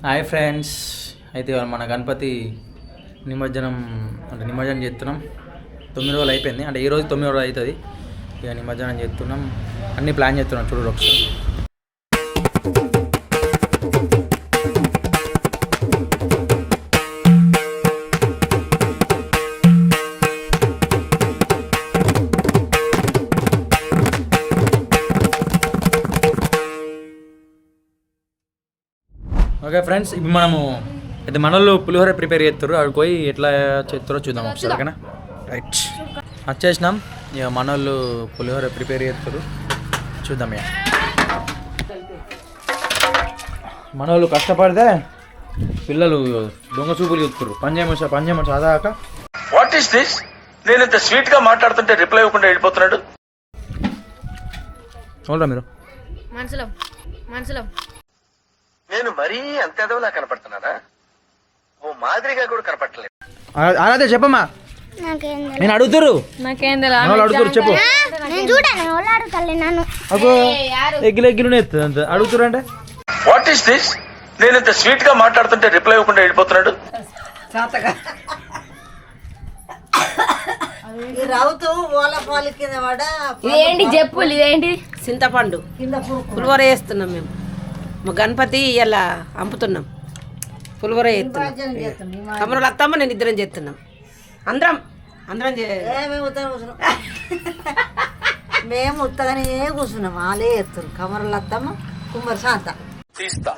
Hi friends, అయితే మన గణపతి నిమజ్జనం చేస్తున్నాం. 9 రోజులు అయిపోయింది, అంటే ఈరోజు 9 రోజులు అవుతుంది. ఇక నిమజ్జనం చేస్తున్నాం, అన్నీ ప్లాన్ చేస్తున్నాం. చూడు ఒకసారి. ఓకే ఫ్రెండ్స్, ఇప్పుడు మనము అయితే మనోళ్ళు పులిహోర ప్రిపేర్ చేస్తారు. అక్కడికి పోయి ఎట్లా చేస్తారో చూద్దాం ఒకసారి. ఓకేనా? రైట్, వచ్చేసినాం. ఇక మనోళ్ళు పులిహోర ప్రిపేర్ చేస్తారు, చూద్దాం. ఇక మనోళ్ళు కష్టపడితే పిల్లలు దొంగ చూపులు చూస్తారు. పంజేమో చదాక. What is this? నేను ఇంత స్వీట్ గా మాట్లాడుతుంటే రిప్లై ఇవ్వకుండా వెళ్ళిపోతున్నాడు. చూడరా మీరు మనసులో నేను మరీ అంత ఎదవలా కనపడుతున్నానా? ఓ మాదిరిగా కూడా కనపడలేదు. అదే చెప్పమ్మా, నేను అడుగుతారు. అడుగుతారు, చెప్పు. ఎగ్గిలు ఎత్తుంది అడుగుతారు అంటే. What is this? నేను ఇంత స్వీట్ గా మాట్లాడుతుంటే రిప్లై ఇవ్వకుండా వెళ్ళిపోతున్నాడు. ఇదేంటి చెప్పులు? ఇదేంటి? చింతపండు పులిహోర వేస్తున్నాం మేము. మా గణపతి ఇలా అంపుతున్నాం, పులిహోర వేస్తున్నాం. కమరులు అత్తమ్మ నేను ఇద్దరం చేస్తున్నాం. అందరం మేము ఉత్తగానే కూర్చున్నాం. వాళ్ళే చేస్తున్నాం. కమరులు అత్తమ్మ, కుమ్మరి శాంత. తీస్తా,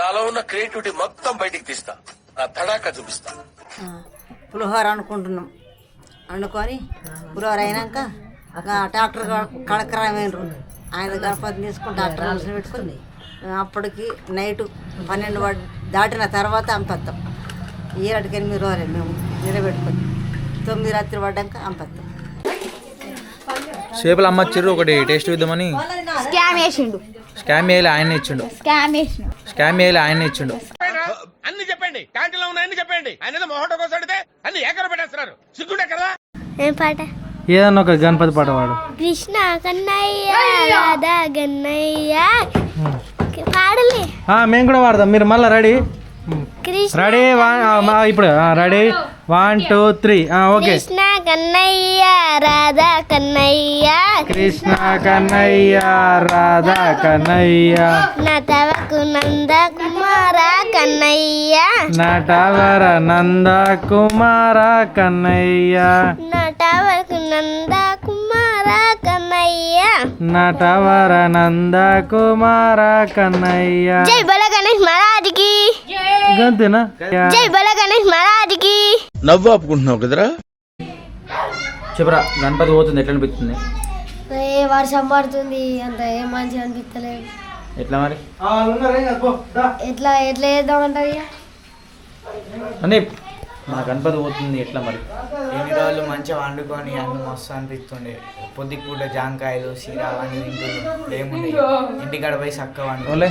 నాలో ఉన్న క్రియేటివిటీ మొత్తం బయటికి తీస్తా, నా తడాకా చూపిస్తా. పులిహోర అనుకుంటున్నాం. వండుకొని పులిహోర అయినాక డాక్టర్ కడకరామేండ్రు. ఆయన గణపతి తీసుకుని డాక్టర్ కలిసి పెట్టుకుని అప్పటికి నైట్ 12 దాటిన తర్వాత అంపత్తాం. 7-8 రోజులే మేము నిలబెట్టుకొని 9 రాత్రి పడ్డాక అంపత్తాం. చేపలు అమ్మచ్చారు, ఒకటి టేస్ట్ ఇద్దామని. స్కామ్ వేయాలి, ఆయన ఇచ్చిండు. అన్ని చెప్పండి, క్యాంటీన్లో ఉన్న అన్ని చెప్పండి. ఆయన మొహట కోసం అడితే అన్ని ఏకర పెట్టేస్తున్నారు. సిగ్గుండే కదా. ఏం పాట? ఏదన్నా ఒక గణపతి పాట పాడు. కృష్ణ కన్నయ్య రాధా గన్నయ్య పాడలే. మేము కూడా పాడదాం. మీరు మళ్ళీ రెడీ? రెడీ? ఇప్పుడు రెడీ? 1 2 3. ఓకే. కృష్ణ కన్నయ్య రాధా కన్నయ్య, కృష్ణ కన్నయ్య రాధా కన్నయ్య, నటవకు నంద కుమార కన్నయ్య, నటవర నంద కుమార కన్నయ్య, నటవకు నంద కుమార కన్నయ్య, నటవర నంద కుమార కన్నయ్య. జై బల గణేష్ మహారాజ్కి. గంతేనా? జై బల గణేష్ మహారాజ్కి. నవ్వు ఆపుకుంటున్నావు కదరా. చెప్పరా, గణపతి పోతుంది, ఎట్లా అనిపిస్తుంది? వర్షం పడుతుంది, అంత ఏం మంచిగా అనిపిస్తలేదు. ఎట్లా మరి? ఎట్లా వేద్దామంటారు? అంటే మన గణపతి పోతుంది, ఎట్లా మరి? ఎన్ని రోజులు మంచిగా వండుకొని అన్ని మస్తు అనిపిస్తుండే. పొద్దుకి పూట జాంకాయలు సీరా అన్ని తింటుండే. ఏముండే ఇంటికాడ పోయి చక్క వండుకోలే.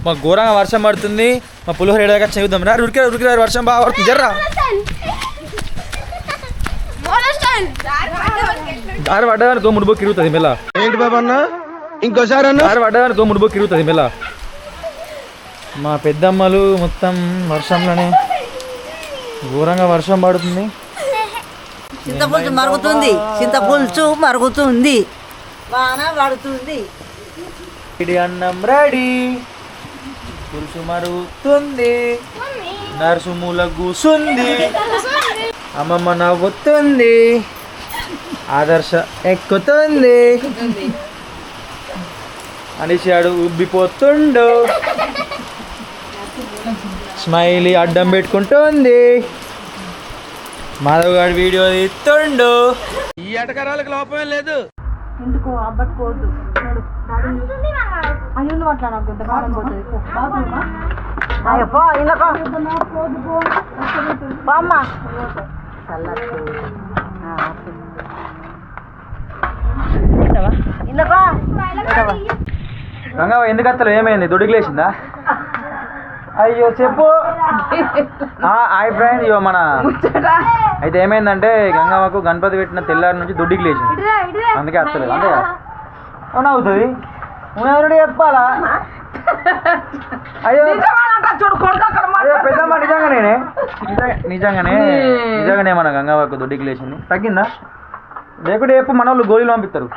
మా ఘోరంగా వర్షం పడుతుంది. మా పులిహోర ఏడాక చెబుదాం రా. ఉరికి వర్షం బాగా పడుతుంది. జర్రా దారి పడ్డదానికి ముడిపోకి ఇరుగుతుంది మెల్ల. ఏంటి బాబా అన్న, ఇంకోసారి దారి పడ్డదానికి ముడిపోకి ఇరుగుతుంది మెల్ల. మా పెద్దమ్మలు మొత్తం వర్షంలోనే, ఘోరంగా వర్షం పడుతుంది. చింతపులుసు మరుగుతుంది, చింతపులుసు మరుగుతుంది, వాన పడుతుంది. అన్నం రెడీ, పులుసు మరుగుతుంది, నర్సు మూల కూసుంది, అమ్మమ్మ నవ్వుతుంది, ఆదర్శ ఎక్కుతుంది, అనిషాడు ఉబ్బిపోతుండు, స్మైలీ అడ్డం పెట్టుకుంటుంది, మాధవ్ గారు వీడియో తీస్తుండు. ఈ ఎటకరాలకు లోపమే లేదు. ఇంటికో అబ్బట్టుకోవద్దు. అయ్యో మాట్లాడకుంటే బాగా పోతుంది. గంగవ్వ ఎందుకు అత్తలు? ఏమైంది? దొడికి లేచిందా? అయ్యో చెప్పు. హాయ్ ఫ్రెండ్, ఇవో మన అయితే ఏమైందంటే గంగవ్వకు గణపతి పెట్టిన తెల్లారి నుంచి దొడ్డికి లేచింది, అందుకే అత్తలేదు. అంతే కదా? అవునా అవుతుంది ఎవరు చెప్పాలా అయ్యో చూడు కొడుకు అక్కడ అయ్యో పెద్దమ్మ నిజంగానే మన గంగాబాకు దొడ్డికి లేచింది తగ్గిందా లేకుంటే చెప్పు మన వాళ్ళు గోళీలు పంపిస్తారు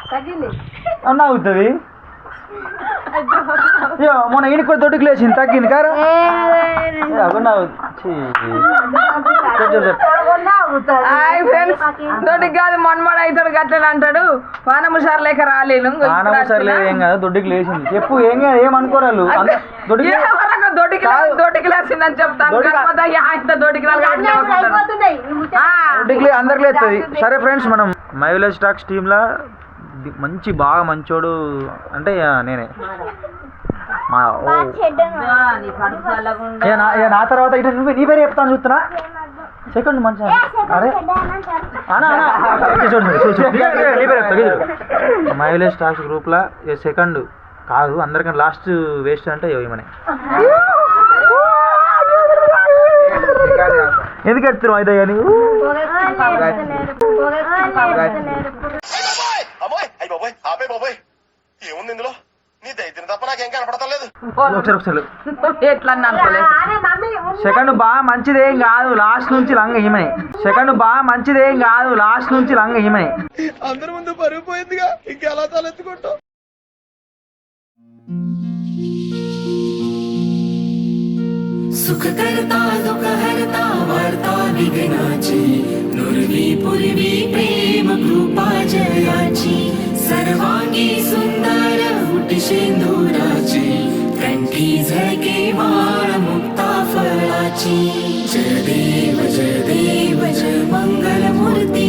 అవునా అవుతుంది అయ్యో మొన్న ఈయనకి కూడా దొడ్డికి లేచింది తగ్గింది కారా దొడ్డికి కాదు మొన్నమాడు అవుతాడు గట్లని అంటాడు పానముసార్ లేక రాలేను ఏం కాదు దొడ్డికి లేచింది చెప్పు ఏం కాదు ఏమనుకోరాలు దొడ్డికి లేచిందని చెప్తాను దొడ్డికి అందరికి లేస్తుంది సరే ఫ్రెండ్స్ మనం మై విలేజ్ స్టాక్స్ టీంలా మంచి బాగా మంచోడు అంటే నేనే నా తర్వాత ఇట్లా నువ్వు నీ పేరు చెప్తాను చూస్తున్నా సెకండ్ మంచి అరే మై విలేజ్ స్టాక్స్ గ్రూప్లో సెకండ్ కాదు అందరికన్నా లాస్ట్ వేస్ట్ అంటే ఏమని ఎందుకు ఎడుతున్నావు అయితే కానీ ఏముంది ఇందులో నీ దైత్యం తప్ప నాకేం కనపడతలేదు ఒకసారి సెకండ్ బాగా మంచిదేం కాదు లాస్ట్ నుంచి లంగ ఈమె సెకండ్ బాగా మంచిదేం కాదు లాస్ట్ నుంచి లంగ ఈమె అందరి ముందు పరుగు పోయిందిగా ఇంకెలా తలెత్తుకుంటావు सुख करता दुख हरता वार्ता विघ्नाची नुरवी पुरवी प्रेम कृपा जयाची सर्वांगी सुंदर उटी शेंदुराची कंठी झळके माळ मुक्ता फळाची जय देव जय मंगल मूर्ती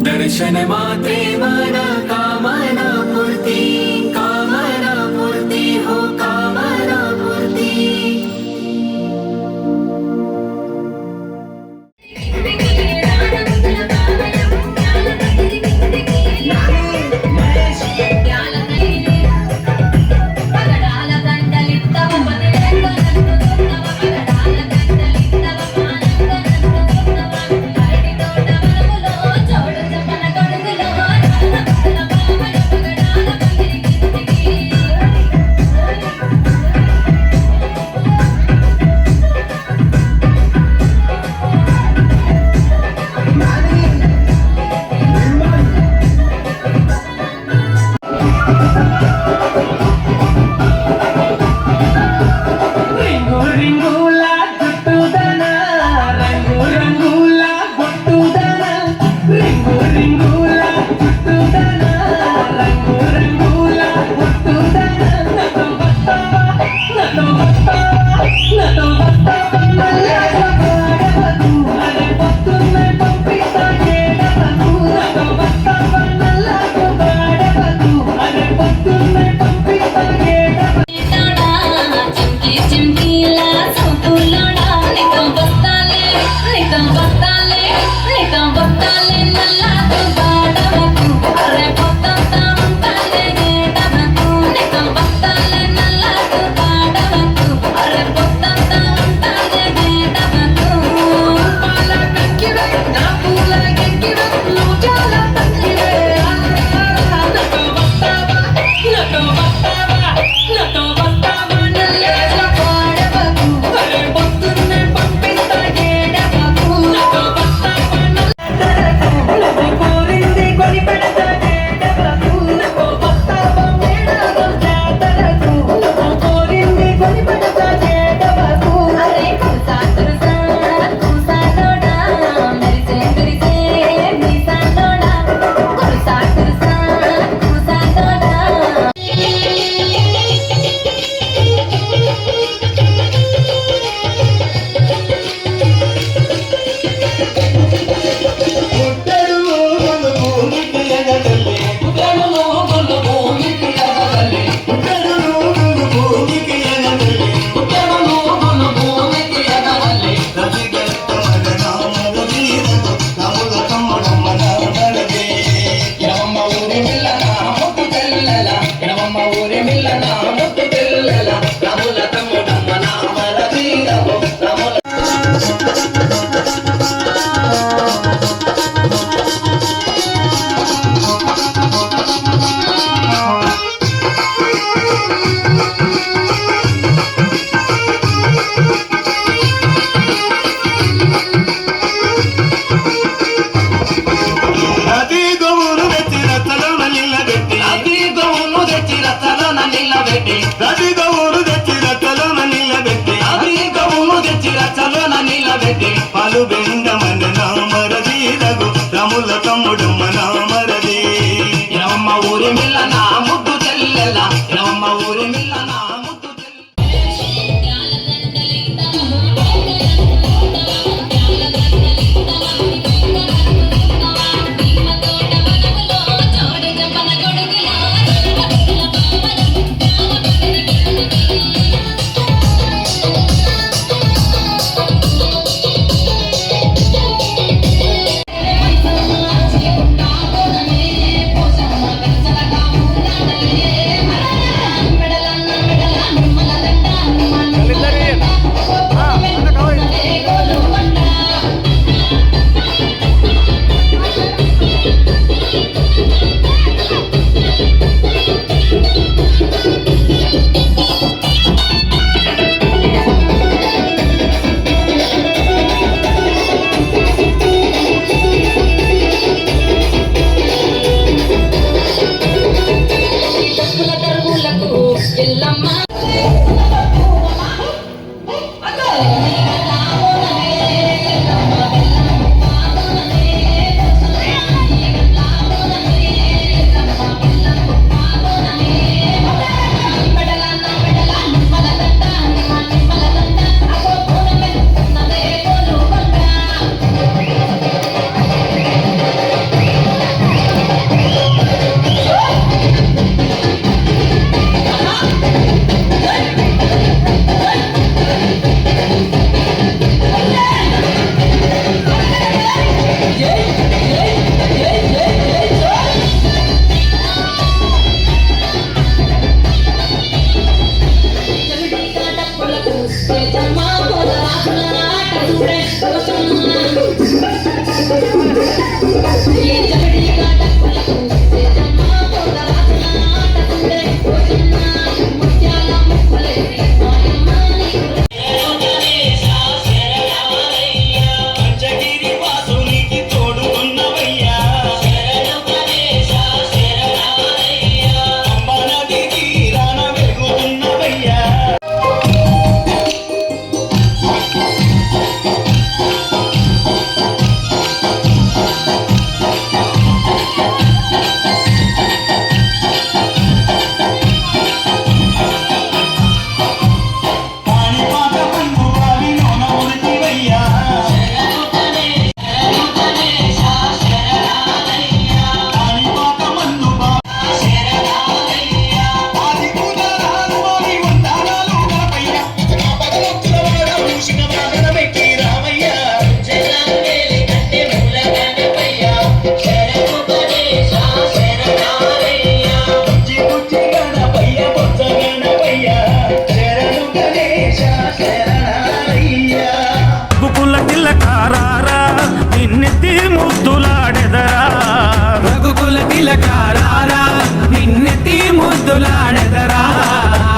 दर्शन मात्रे मना कामना पूर्ती हो कामना पूर्ती రవి గౌరు తెచ్చి రచ్చలోన నిలబెట్టి అవి గౌరు తెచ్చి రచ్చలోన నిలబెట్టి పాలు బెండమన్న నామరది రఘు రముల తమ్ముడమ్మ నామరది రమ్మ ఊరి మిల్ల నా ముద్దు చెల్లెల రమ్మ ఊరి మిల్ల నా ముద్దు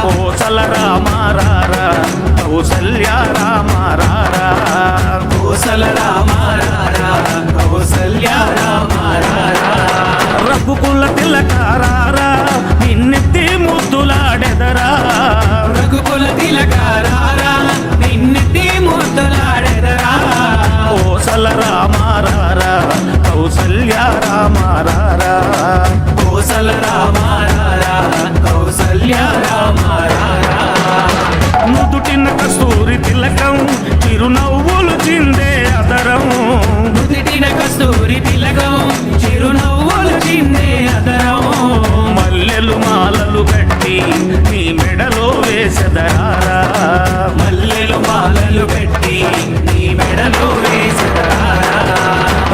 కోసల రామారారా కౌసల్య రామారారా కోసల రామారారా కౌసల్య రామారారా రఘుకుల తిలకారారా నిన్నెత్తి ముద్దులాడెదరా రఘుకుల తిలకారారా నిన్నెత్తి ముద్దులాడెదరా కోసల రామారారా కౌసల్య రామారారా కోసల రామారారా కౌసల్య రామారారా నుదుటిన కస్తూరి తిలకం చిరునవ్వులు చిందే అదరం నుదుటిన కస్తూరి తిలకం చిరునవ్వులు చిందే అదరం మల్లెలు మాలలు కట్టి నీ మెడలో వేసెదరారా మల్లెలు మాలలు కట్టి నీ మెడలో వేసెదరారా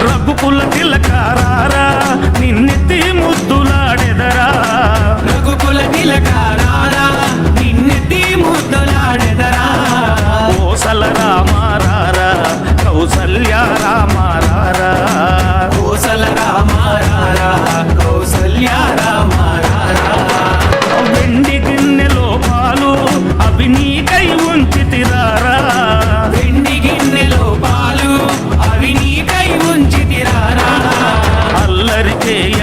రఘుకుల తిలకారారా నిన్నెత్తి ముద్దులాడెదరా రఘుకుల తిలకారారా నిన్నెత్తి ముద్దులాడెదరా కోసల రామారారా కౌసల్య రామారారా కోసల రామారారా కౌసల్య రామారారా వెండి గిన్నెలో పాలు అవి నీకై ఉంచితిరారా వెండి గిన్నెలో పాలు అవి నీకై ఉంచితిరారా అల్లరి చేయ